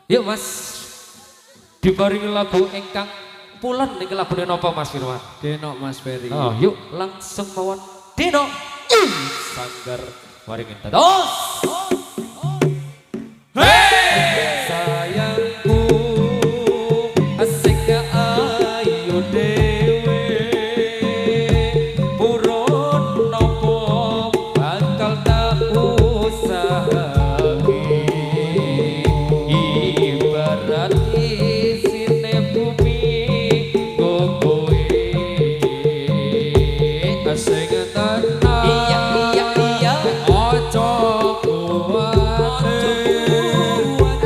Yuk Mas, dibaringi lagu engkang pulen niki lagune napa Mas Firman? Denok Mas Ferry. Oh, yuk langsung mawon Dino Sanggar waringin dados. Hey sayangku asik ayu dewe purun nopo bakal tak usahake ibarat isine bumi gogoe asik tenang iya ojo kuat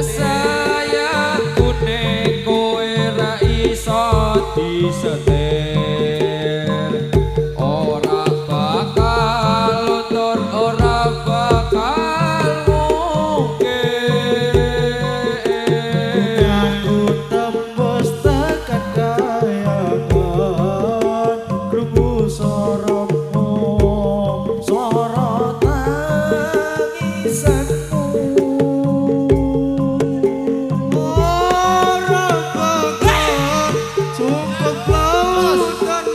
sayangku nek kowe ra iso disetir ora bakal luntur ora bakal mungkin Aku tembus tekan kayangan krungu soromu soro tangisanmu ora bakal cukup lautan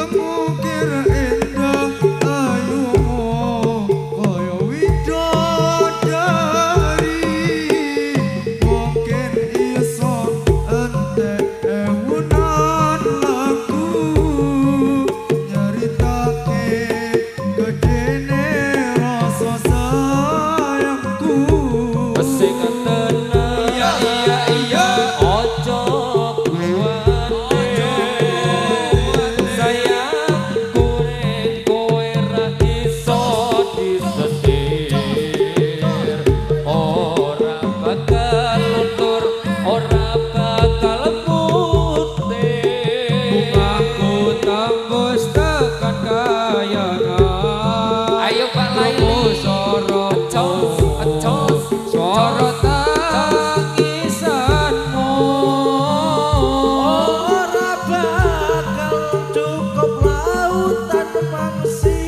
mungkin indah ayumu koyo widodari mungkin iso entek ewunan lagu nyaritake gedene rasa sayangku sing tenang iya ojo kuat sayangku nek kowe ra iso disetir ora bakal luntur ora bakal putih aku tembus tekan kayangan ayo Pak Laili soro acos soro tangisanmu ora bakal cukup lautan mangsi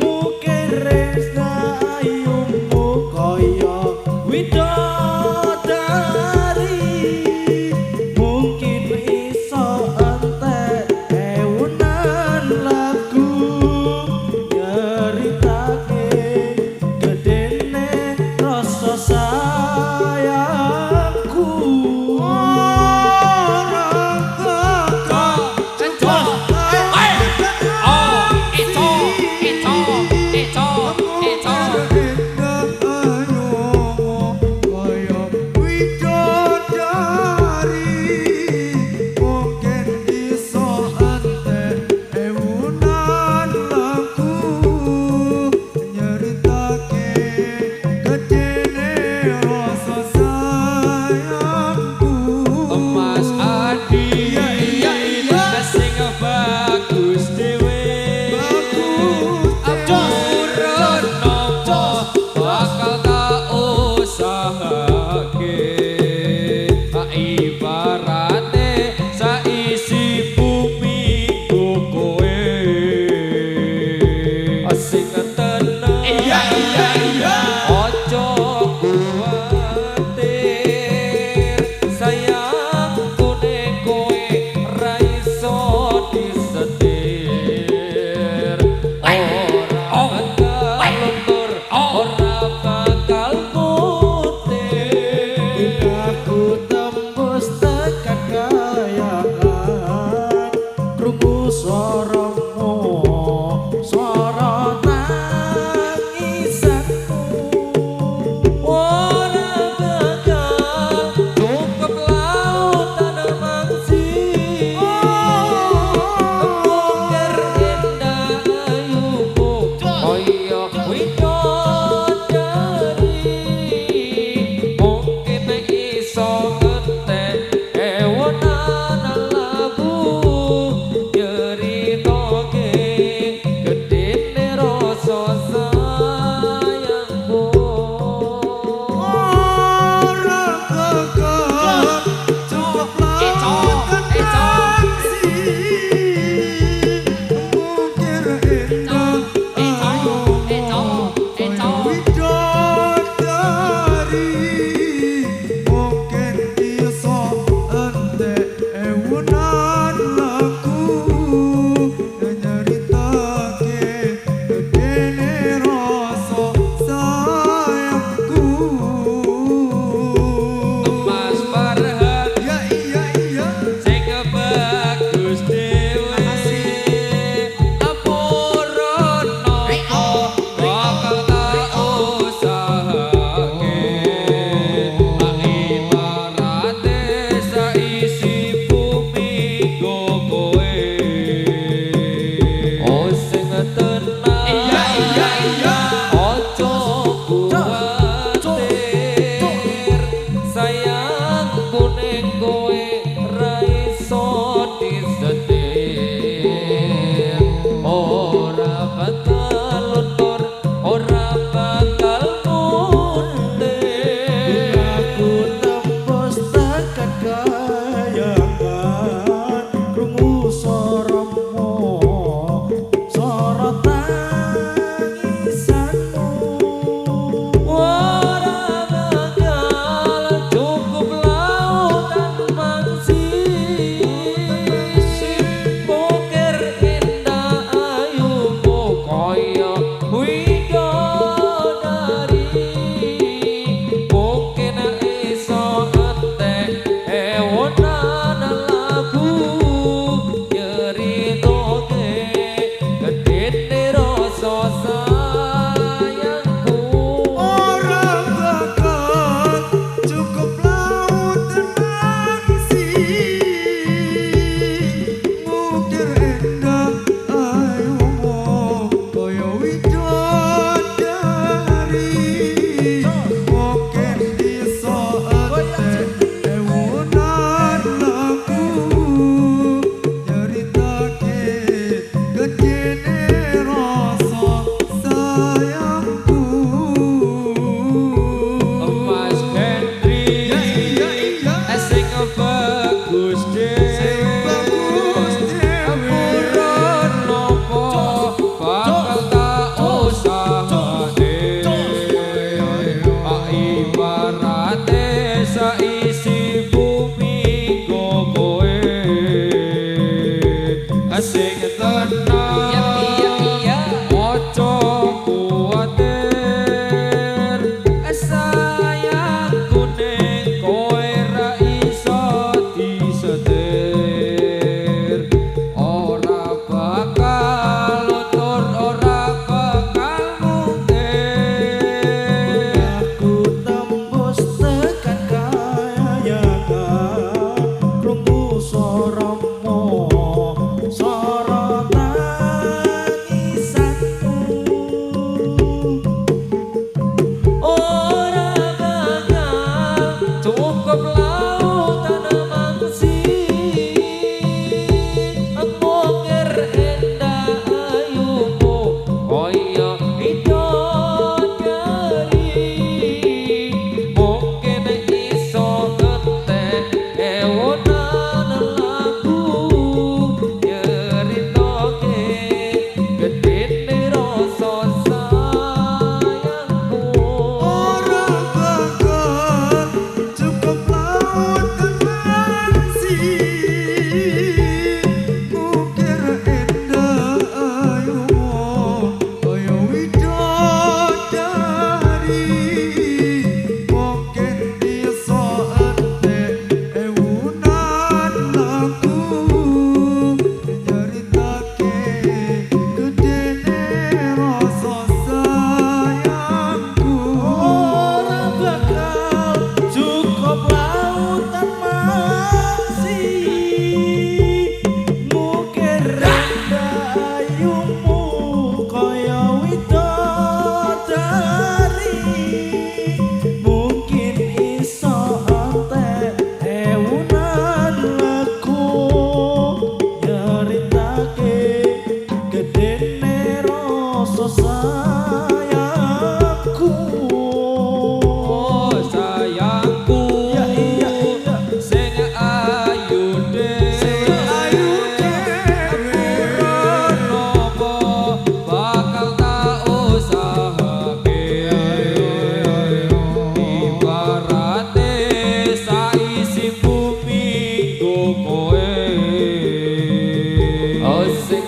mungkin resna ayumu koyo widodari mungkin iso entek ewunan lagu nyeritake gedene rasa sayangku ora bakal Mas Adi sing bagus dhewe purun nopo bakal tak usahake ibarate saisi bumi kowe sing tenang iya ojo kuatir sayangku nek kowe ra iso disetir ora bakal luntur ora bakal putih aku tembus tekan kayangan krungu soromu soro tangisanmu ora bakal cukup lautan mangsi mungkir indah ayumu koyo widodari mungkin iso ngetek ewonan lagu nyerita soromo soro tangisanmu ora banyak cukup lautan mangsi mungkir endah ayumu koyo bidodari mungkin iso ngetek ewonan lagu nyeritoke gedene rasa sayangku ora bakal cukup lautan mangsi ukir endah ayumu koyo widodari mungkin iso entek ewunan lagu nyeritake gedene rasa sayangku ora bakal cukup lautan mangsi mukir rendah ayumu koyo widodari mungkin iso entek ewunan lagu nyeritake gedene rasa sayangku oh sayangku iya iya iya sing ayu sing ayu dhewe nopo bakal tak usahake ibarate saisi bumi go kowe oh sing